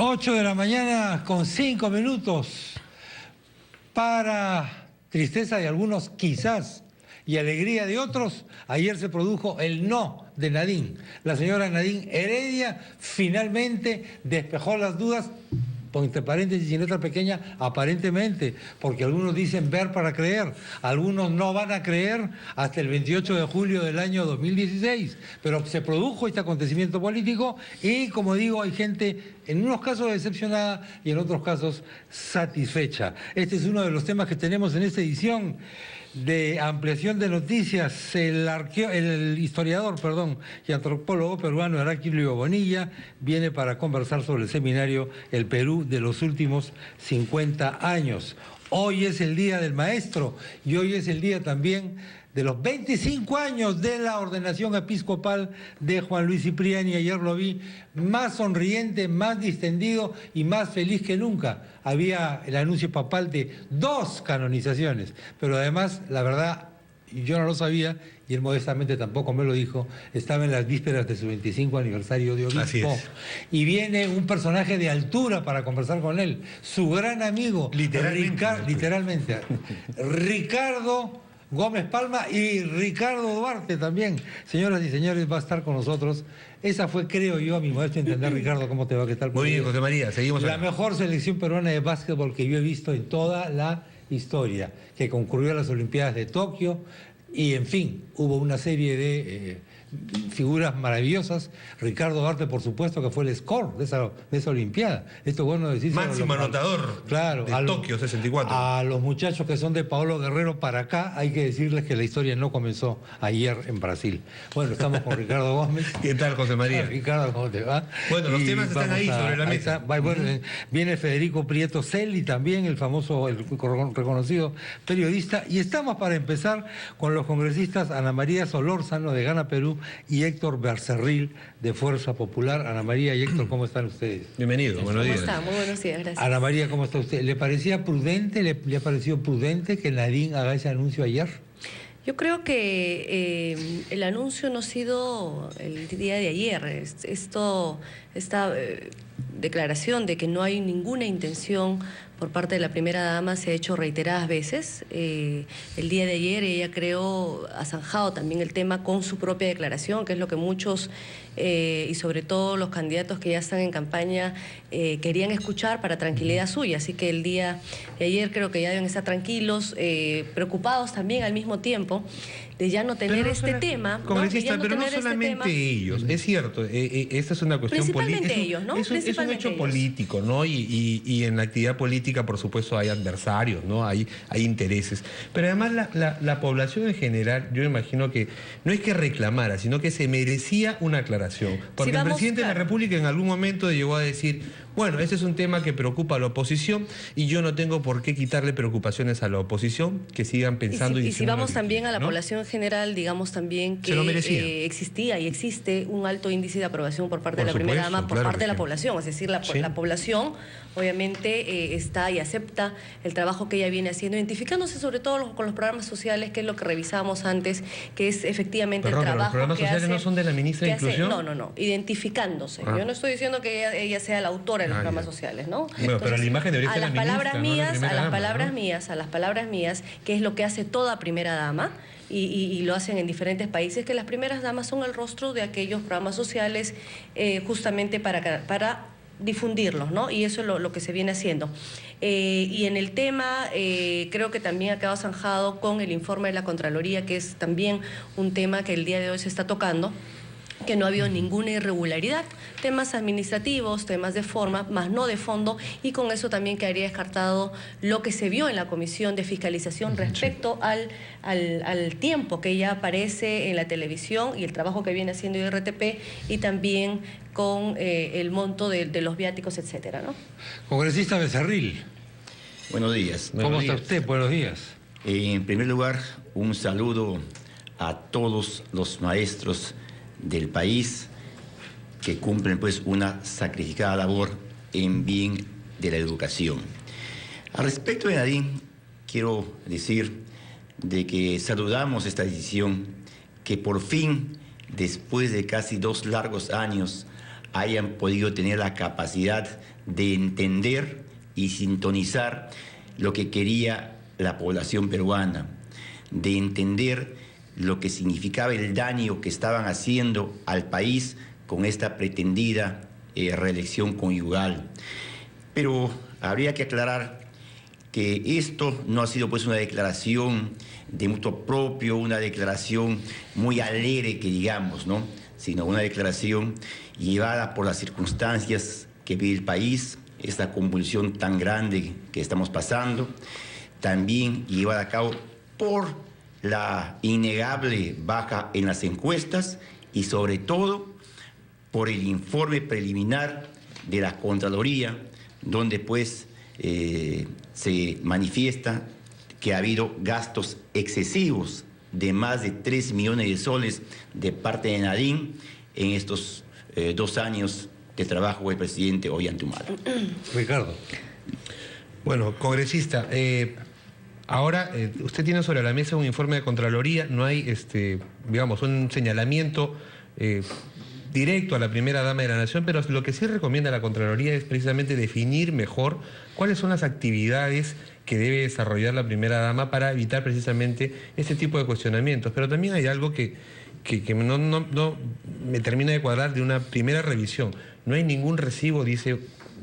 8 de la mañana con 5 minutos. Para tristeza de algunos, quizás, y alegría de otros, ayer se produjo el no de Nadine. La señora Nadine Heredia finalmente despejó las dudas, entre paréntesis y en letra pequeña, aparentemente, porque algunos dicen ver para creer, algunos no van a creer hasta el 28 de julio del año 2016, pero se produjo este acontecimiento político y, como digo, hay gente en unos casos decepcionada y en otros casos satisfecha. Este es uno de los temas que tenemos en esta edición de Ampliación de Noticias. El historiador y antropólogo peruano Heraclio Bonilla viene para conversar sobre el seminario El Perú de los últimos 50 años. Hoy es el Día del Maestro y hoy es el día también de los 25 años de la ordenación episcopal de Juan Luis Cipriani. Ayer lo vi más sonriente, más distendido y más feliz que nunca. Había el anuncio papal de 2 canonizaciones, pero además, la verdad, yo no lo sabía y él modestamente tampoco me lo dijo, estaba en las vísperas de su 25 aniversario de obispo. Así es. Y viene un personaje de altura para conversar con él, su gran amigo, literalmente, Ricardo Gómez Palma y Ricardo Duarte también. Señoras y señores, va a estar con nosotros. Esa fue, creo yo, a mi modesto entender. Ricardo, ¿cómo te va? ¿Qué tal? Muy bien, José María, seguimos. La mejor selección peruana de básquetbol que yo he visto en toda la historia, que concurrió a las Olimpiadas de Tokio y, en fin, hubo una serie de figuras maravillosas. Ricardo Duarte, por supuesto, que fue el score de esa Olimpiada. Esto es bueno decir. Máximo anotador, claro, de Tokio 64. A los muchachos que son de Paolo Guerrero para acá, hay que decirles que la historia no comenzó ayer en Brasil. Bueno, estamos con Ricardo Gómez. ¿Qué tal, José María? Ricardo, ¿cómo te va? Bueno, los temas están ahí sobre la mesa. Viene Federico Prieto Celli también, el famoso, el reconocido periodista. Y estamos para empezar con los congresistas Ana María Solórzano de Gana Perú y Héctor Becerril de Fuerza Popular. Ana María y Héctor, ¿cómo están ustedes? Bienvenido, buenos días. ¿Cómo está? Muy buenos días, gracias. Ana María, ¿cómo está usted? ¿Le parecía prudente, le ha parecido prudente que Nadine haga ese anuncio ayer? Yo creo que el anuncio no ha sido el día de ayer. Esta declaración de que no hay ninguna intención por parte de la primera dama se ha hecho reiteradas veces. El día de ayer ella, creo, ha zanjado también el tema con su propia declaración, que es lo que muchos y sobre todo los candidatos que ya están en campaña querían escuchar para tranquilidad suya. Así que el día de ayer creo que ya deben estar tranquilos, preocupados también al mismo tiempo de ya no tener este tema. Congresista, pero no solamente ellos, es cierto, esta es una cuestión política. Principalmente ellos, ¿no? Es un hecho político, ¿no? Y en la actividad política, por supuesto, hay adversarios, ¿no? Hay intereses. Pero además la población en general, yo imagino que no es que reclamara, sino que se merecía una aclaración. Porque el presidente de la República en algún momento llegó a decir, bueno, ese es un tema que preocupa a la oposición y yo no tengo por qué quitarle preocupaciones a la oposición, que sigan pensando y si vamos también a la población en general, digamos también que existía y existe un alto índice de aprobación por parte de la primera dama, por parte de la población. Es decir, la población obviamente está y acepta el trabajo que ella viene haciendo, identificándose sobre todo con los programas sociales, que es lo que revisábamos antes, que es efectivamente el trabajo. ¿Los programas sociales no son de la ministra de Inclusión? No, identificándose. Yo no estoy diciendo que ella sea la autora de los programas sociales, ¿no? Bueno, entonces, pero la imagen debería ser la ministra, a las palabras mías, que es lo que hace toda primera dama, y lo hacen en diferentes países, que las primeras damas son el rostro de aquellos programas sociales justamente para difundirlos, ¿no? Y eso es lo que se viene haciendo. Y en el tema, creo que también ha quedado zanjado con el informe de la Contraloría, que es también un tema que el día de hoy se está tocando, que no ha habido ninguna irregularidad, temas administrativos, temas de forma, más no de fondo, y con eso también quedaría descartado lo que se vio en la Comisión de Fiscalización respecto al tiempo que ya aparece en la televisión y el trabajo que viene haciendo IRTP, y también con el monto de los viáticos, etcétera, ¿no? Congresista Becerril. Buenos días. ¿Cómo está usted? Buenos días. En primer lugar, un saludo a todos los maestros del país que cumplen pues una sacrificada labor en bien de la educación. Al respecto de Nadine, quiero decir de que saludamos esta decisión que por fin, después de casi 2 largos años, hayan podido tener la capacidad de entender y sintonizar lo que quería la población peruana, de entender lo que significaba el daño que estaban haciendo al país con esta pretendida reelección conyugal. Pero habría que aclarar que esto no ha sido pues una declaración de mutuo propio, una declaración muy alegre que digamos, ¿no? Sino una declaración llevada por las circunstancias que vive el país, esta convulsión tan grande que estamos pasando, también llevada a cabo por la innegable baja en las encuestas y sobre todo por el informe preliminar de la Contraloría, donde pues se manifiesta que ha habido gastos excesivos de más de 3 millones de soles de parte de Nadine en estos 2 años de trabajo del presidente Ollanta Humala. Ricardo. Bueno, congresista, ahora usted tiene sobre la mesa un informe de Contraloría, no hay, digamos, un señalamiento directo a la primera dama de la Nación, pero lo que sí recomienda la Contraloría es precisamente definir mejor cuáles son las actividades que debe desarrollar la primera dama para evitar precisamente este tipo de cuestionamientos. Pero también hay algo que no me termina de cuadrar de una primera revisión. No hay ningún recibo, dice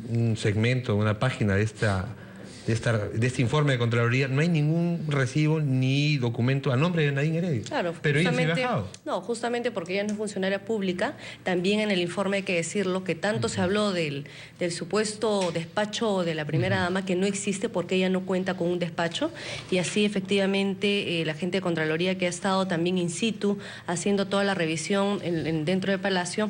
un segmento, una página de este informe de Contraloría, no hay ningún recibo ni documento a nombre de Nadine Heredia. Claro, pero ella se ha bajado. No, justamente porque ella no es funcionaria pública. También en el informe hay que decirlo que tanto se habló del supuesto despacho de la primera dama, que no existe porque ella no cuenta con un despacho, y así efectivamente la gente de Contraloría, que ha estado también in situ haciendo toda la revisión dentro del Palacio,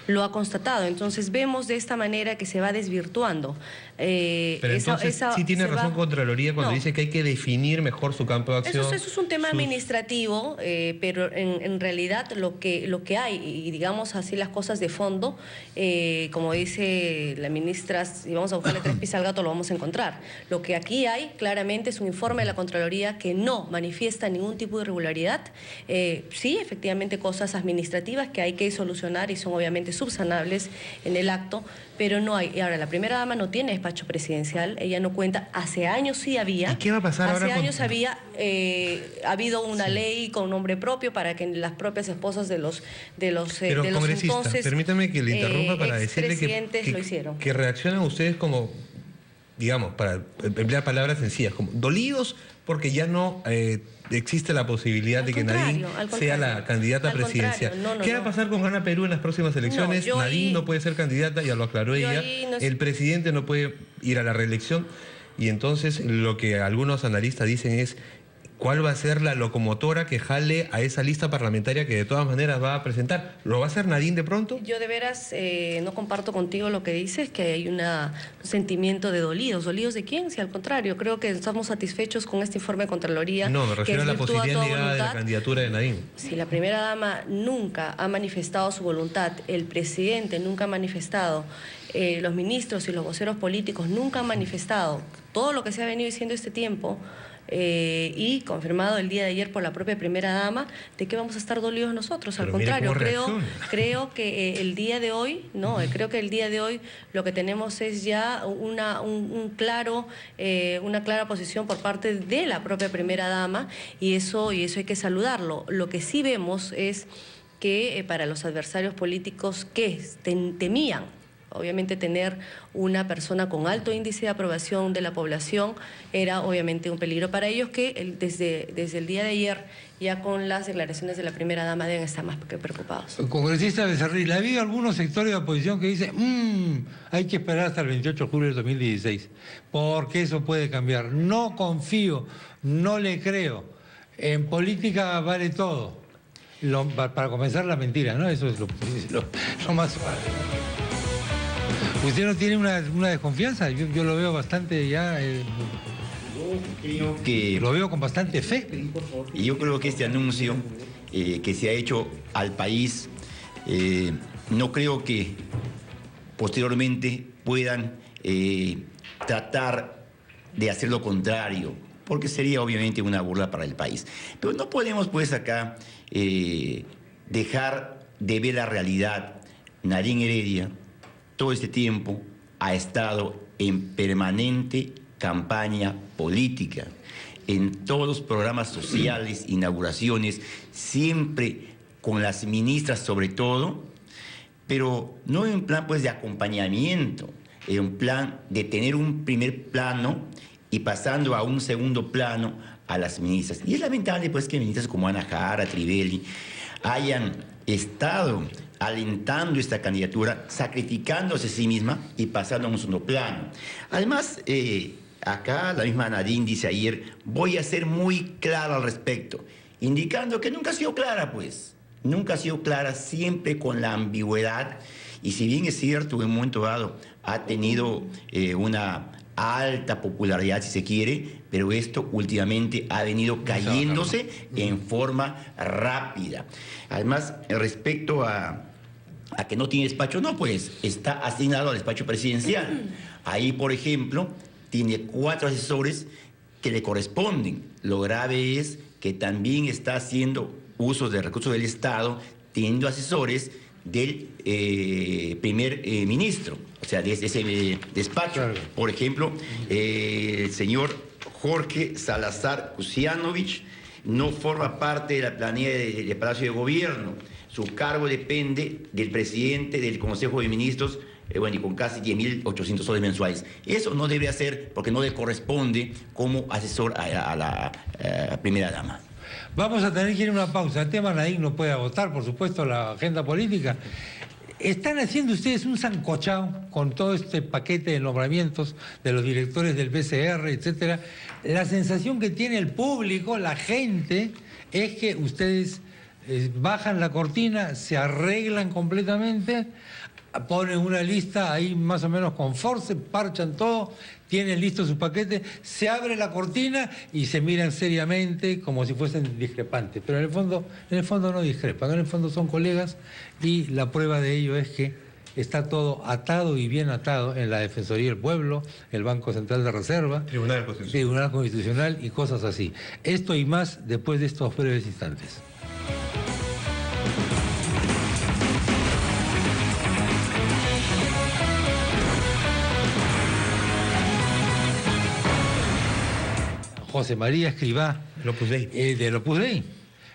lo ha constatado. Entonces vemos de esta manera que se va desvirtuando. Pero entonces sí tiene razón Contraloría cuando dice que hay que definir mejor su campo de acción. Eso es un tema administrativo, pero en realidad lo que hay, y digamos así las cosas de fondo, como dice la ministra, si vamos a buscarle 3 pies al gato lo vamos a encontrar. Lo que aquí hay claramente es un informe de la Contraloría que no manifiesta ningún tipo de irregularidad. Sí, efectivamente cosas administrativas que hay que solucionar y son obviamente subsanables en el acto, pero no hay. Y ahora, la primera dama no tiene despacho presidencial, ella no cuenta, hace años sí había. ¿Y qué va a pasar ahora? Hace años había habido una ley con nombre propio para que las propias esposas de los entonces permítame que le interrumpa para decirle lo hicieron. Que reaccionan ustedes como, digamos, para emplear palabras sencillas, como dolidos porque ya no existe la posibilidad de que Nadine sea la candidata presidencial. ¿Qué va a pasar con Gana Perú en las próximas elecciones? Nadine no puede ser candidata, ya lo aclaró ella. El presidente no puede ir a la reelección. Y entonces lo que algunos analistas dicen es cuál va a ser la locomotora que jale a esa lista parlamentaria que de todas maneras va a presentar. ¿Lo va a hacer Nadine de pronto? Yo de veras no comparto contigo lo que dices, que hay un sentimiento de dolidos. ¿Dolidos de quién? Si al contrario, creo que estamos satisfechos con este informe de Contraloría. No, me refiero a la posibilidad negada de la candidatura de Nadine. Si la primera dama nunca ha manifestado su voluntad, el presidente nunca ha manifestado, los ministros y los voceros políticos nunca han manifestado todo lo que se ha venido diciendo este tiempo, y confirmado el día de ayer por la propia primera dama, ¿de qué vamos a estar dolidos nosotros? Al contrario, creo que el día de hoy, creo que el día de hoy lo que tenemos es ya una clara posición por parte de la propia primera dama, y eso hay que saludarlo. Lo que sí vemos es que para los adversarios políticos que temían obviamente tener una persona con alto índice de aprobación de la población era obviamente un peligro para ellos, que desde el día de ayer, ya con las declaraciones de la primera dama, deben estar más que preocupados. Congresista Becerril, ha habido algunos sectores de oposición que dicen hay que esperar hasta el 28 de julio del 2016, porque eso puede cambiar. No confío, no le creo. En política vale todo. Para comenzar, la mentira, ¿no? Eso es lo más suave. ¿Usted no tiene una desconfianza? Yo lo veo bastante ya... Creo que... Lo veo con bastante fe. Y yo creo que este anuncio que se ha hecho al país, no creo que posteriormente puedan tratar de hacer lo contrario, porque sería obviamente una burla para el país. Pero no podemos pues acá dejar de ver la realidad. Nadine Heredia todo este tiempo ha estado en permanente campaña política, en todos los programas sociales, inauguraciones, siempre con las ministras sobre todo, pero no en plan pues de acompañamiento, en un plan de tener un primer plano y pasando a un segundo plano a las ministras. Y es lamentable pues que ministras como Ana Jara, Trivelli, hayan estado alentando esta candidatura, sacrificándose a sí misma y pasando a un segundo plano. Además, acá la misma Nadine dice ayer, voy a ser muy clara al respecto, indicando que nunca ha sido clara, pues. Nunca ha sido clara, siempre con la ambigüedad. Y si bien es cierto, en un momento dado ha tenido una alta popularidad, si se quiere, pero esto últimamente ha venido cayéndose en forma rápida. Además, respecto a que no tiene despacho, no, pues está asignado al despacho presidencial. Ahí, por ejemplo, tiene 4 asesores que le corresponden. Lo grave es que también está haciendo uso de recursos del Estado, teniendo asesores del primer ministro, o sea, de ese despacho. Claro. Por ejemplo, el señor Jorge Salazar Kusianovich no forma parte de la planilla del Palacio de Gobierno. Su cargo depende del presidente del Consejo de Ministros, y con casi 10.800 soles mensuales. Eso no debe hacer porque no le corresponde como asesor a la primera dama. Vamos a tener que ir a una pausa. El tema Nadine no puede agotar, por supuesto, la agenda política. Están haciendo ustedes un sancochado con todo este paquete de nombramientos de los directores del BCR, etcétera. La sensación que tiene el público, la gente, es que ustedes bajan la cortina, se arreglan completamente, ponen una lista ahí más o menos con force, parchan todo, tienen listo su paquete, se abre la cortina y se miran seriamente como si fuesen discrepantes. Pero en el fondo no discrepan, en el fondo son colegas y la prueba de ello es que está todo atado y bien atado en la Defensoría del Pueblo, el Banco Central de Reserva, Tribunal Constitucional y cosas así. Esto y más después de estos breves instantes. José María Escrivá, de Opus Dei.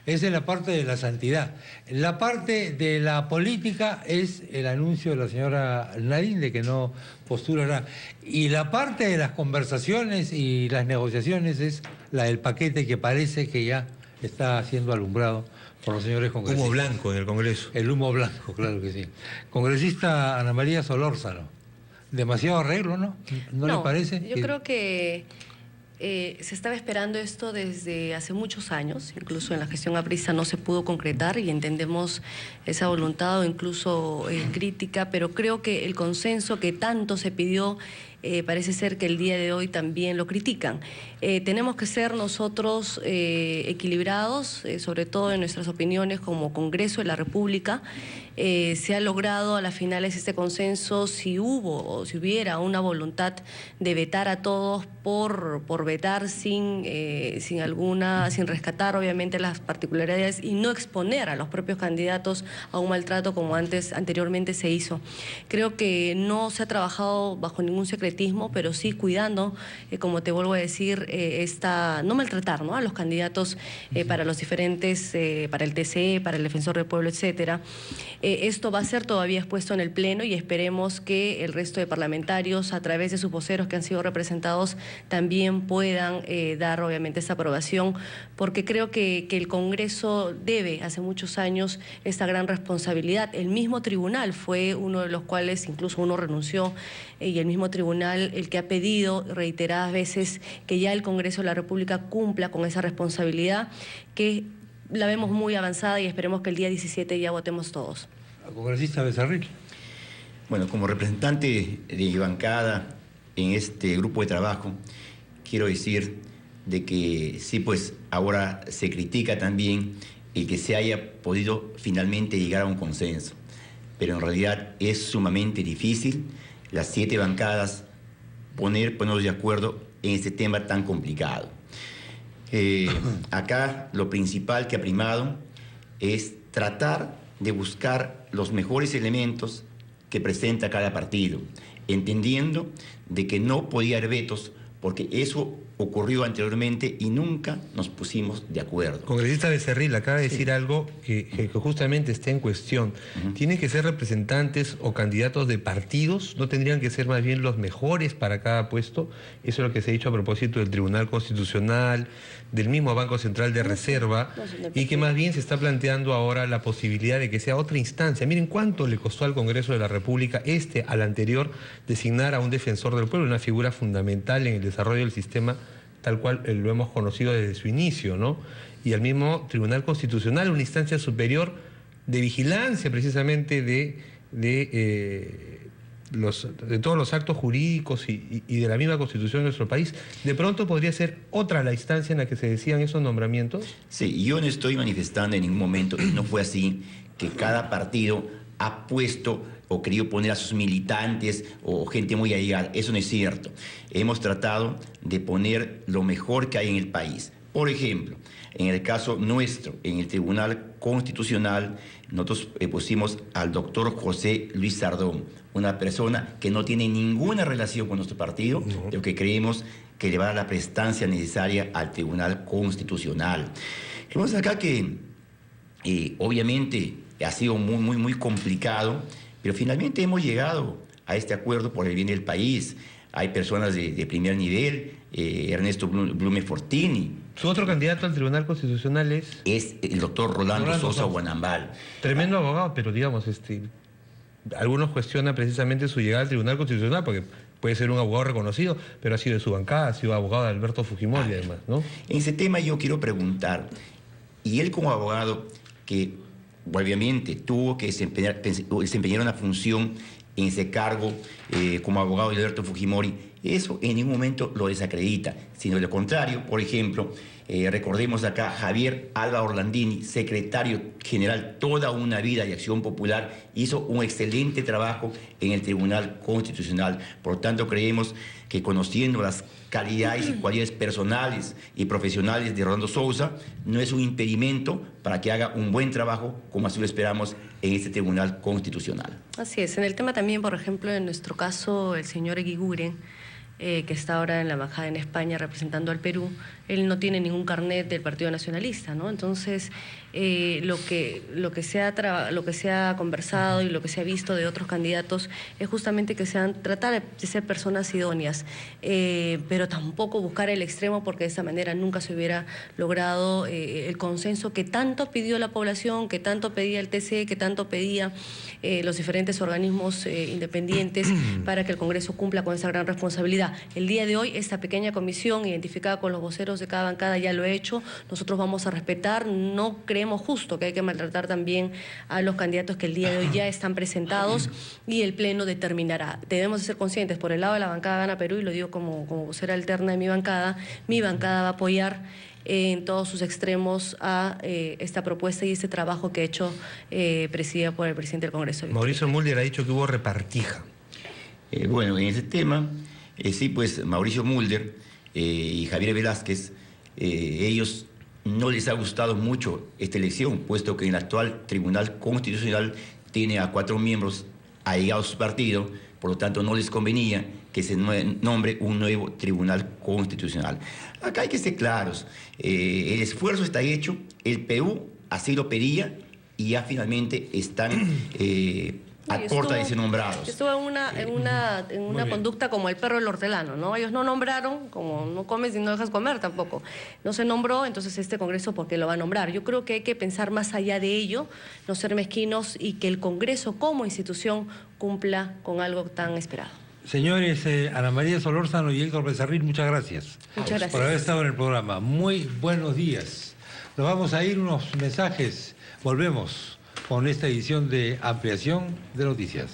Esa es la parte de la santidad. La parte de la política es el anuncio de la señora Nadine de que no postulará. Y la parte de las conversaciones y las negociaciones es la del paquete que parece que ya está siendo alumbrado por los señores congresistas. Humo blanco en el Congreso. El humo blanco, claro que sí. Congresista Ana María Solórzano. Demasiado arreglo, ¿no? ¿No le parece? Yo creo que se estaba esperando esto desde hace muchos años, incluso en la gestión aprista no se pudo concretar y entendemos esa voluntad o incluso crítica, pero creo que el consenso que tanto se pidió parece ser que el día de hoy también lo critican. Tenemos que ser nosotros equilibrados, sobre todo en nuestras opiniones como Congreso de la República. Se ha logrado a las finales este consenso, si hubo o si hubiera una voluntad de vetar a todos por vetar sin rescatar obviamente las particularidades y no exponer a los propios candidatos a un maltrato como anteriormente se hizo. Creo que no se ha trabajado bajo ningún secretismo, pero sí cuidando, como te vuelvo a decir, no maltratar, ¿no?, a los candidatos para los diferentes, para el TCE, para el Defensor del Pueblo, etcétera. Esto va a ser todavía expuesto en el Pleno y esperemos que el resto de parlamentarios, a través de sus voceros que han sido representados, también puedan dar obviamente esta aprobación, porque creo que el Congreso debe, hace muchos años, esta gran responsabilidad. El mismo tribunal fue uno de los cuales incluso uno renunció, y el mismo tribunal el que ha pedido reiteradas veces que ya el Congreso de la República cumpla con esa responsabilidad, que la vemos muy avanzada y esperemos que el día 17 ya votemos todos. Congresista Becerril. Bueno, como representante de mi bancada en este grupo de trabajo, quiero decir de que sí, pues ahora se critica también el que se haya podido finalmente llegar a un consenso, pero en realidad es sumamente difícil las 7 bancadas ponernos de acuerdo en este tema tan complicado. Acá lo principal que ha primado es tratar de buscar los mejores elementos que presenta cada partido, entendiendo de que no podía haber vetos porque eso ocurrió anteriormente y nunca nos pusimos de acuerdo. Congresista Becerril acaba de decir algo que justamente está en cuestión. ¿Tienen que ser representantes o candidatos de partidos? ¿No tendrían que ser más bien los mejores para cada puesto? Eso es lo que se ha dicho a propósito del Tribunal Constitucional, del mismo Banco Central de Reserva, y que más bien se está planteando ahora la posibilidad de que sea otra instancia. Miren cuánto le costó al Congreso de la República, al anterior, designar a un defensor del pueblo, una figura fundamental en el desarrollo del sistema tal cual lo hemos conocido desde su inicio, ¿no? Y al mismo Tribunal Constitucional, una instancia superior de vigilancia precisamente de todos los actos jurídicos y de la misma Constitución de nuestro país. ¿De pronto podría ser otra la instancia en la que se decían esos nombramientos? Sí, yo no estoy manifestando en ningún momento, y no fue así, que cada partido ha puesto o querido poner a sus militantes o gente muy allegada. Eso no es cierto. Hemos tratado de poner lo mejor que hay en el país. Por ejemplo, en el caso nuestro, en el Tribunal Constitucional, nosotros pusimos al doctor José Luis Sardón, una persona que no tiene ninguna relación con nuestro partido, pero que creemos que le va a dar la prestancia necesaria al Tribunal Constitucional. Vemos acá que obviamente ha sido muy complicado, pero finalmente hemos llegado a este acuerdo por el bien del país. Hay personas de primer nivel, Ernesto Blume Fortini. ¿Su otro candidato al Tribunal Constitucional es? Es el doctor Rolando Sosa Guanambal. Tremendo abogado, pero digamos, algunos cuestionan precisamente su llegada al Tribunal Constitucional, porque puede ser un abogado reconocido, pero ha sido de su bancada, ha sido abogado de Alberto Fujimori además, ¿no? En ese tema yo quiero preguntar, y él como abogado que obviamente tuvo que desempeñar una función en ese cargo como abogado de Alberto Fujimori, eso en ningún momento lo desacredita, sino de lo contrario. Por ejemplo, recordemos acá Javier Alba Orlandini, secretario general toda una vida de Acción Popular, hizo un excelente trabajo en el Tribunal Constitucional. Por tanto, creemos que conociendo las calidades y cualidades personales y profesionales de Rolando Sousa, no es un impedimento para que haga un buen trabajo, como así lo esperamos en este Tribunal Constitucional. Así es. En el tema también, por ejemplo, en nuestro caso, el señor Eguiguren, que está ahora en la embajada en España representando al Perú, él no tiene ningún carnet del Partido Nacionalista, ¿no? Entonces, lo que se ha conversado y lo que se ha visto de otros candidatos es justamente que tratar de ser personas idóneas, pero tampoco buscar el extremo, porque de esa manera nunca se hubiera logrado el consenso que tanto pidió la población, que tanto pedía el TC, que tanto pedía los diferentes organismos independientes para que el Congreso cumpla con esa gran responsabilidad. El día de hoy, esta pequeña comisión identificada con los voceros de cada bancada ya lo ha hecho. Nosotros vamos a respetar, no creemos justo que hay que maltratar también a los candidatos que el día de hoy ya están presentados y el Pleno determinará. Debemos de ser conscientes, por el lado de la bancada Gana Perú, y lo digo como vocera alterna de mi bancada va a apoyar en todos sus extremos a esta propuesta y este trabajo que ha hecho presidida por el presidente del Congreso. Mauricio Mulder ha dicho que hubo repartija. Bueno, en ese tema, sí, pues Mauricio Mulder y Javier Velázquez, ellos no les ha gustado mucho esta elección, puesto que en el actual Tribunal Constitucional tiene a 4 miembros allegados a su partido, por lo tanto no les convenía que se nombre un nuevo Tribunal Constitucional. Acá hay que ser claros, el esfuerzo está hecho, el Perú así lo pedía y ya finalmente están a corta de ser nombrados. Estuvo en una conducta como el perro del hortelano, ¿no? Ellos no nombraron, como no comes y no dejas comer tampoco. No se nombró, entonces este Congreso, ¿por qué lo va a nombrar? Yo creo que hay que pensar más allá de ello, no ser mezquinos y que el Congreso como institución cumpla con algo tan esperado. Señores, Ana María Solórzano y Héctor Becerril, muchas gracias. Muchas gracias por haber estado en el programa. Muy buenos días. Nos vamos a ir unos mensajes. Volvemos con esta edición de Ampliación de Noticias.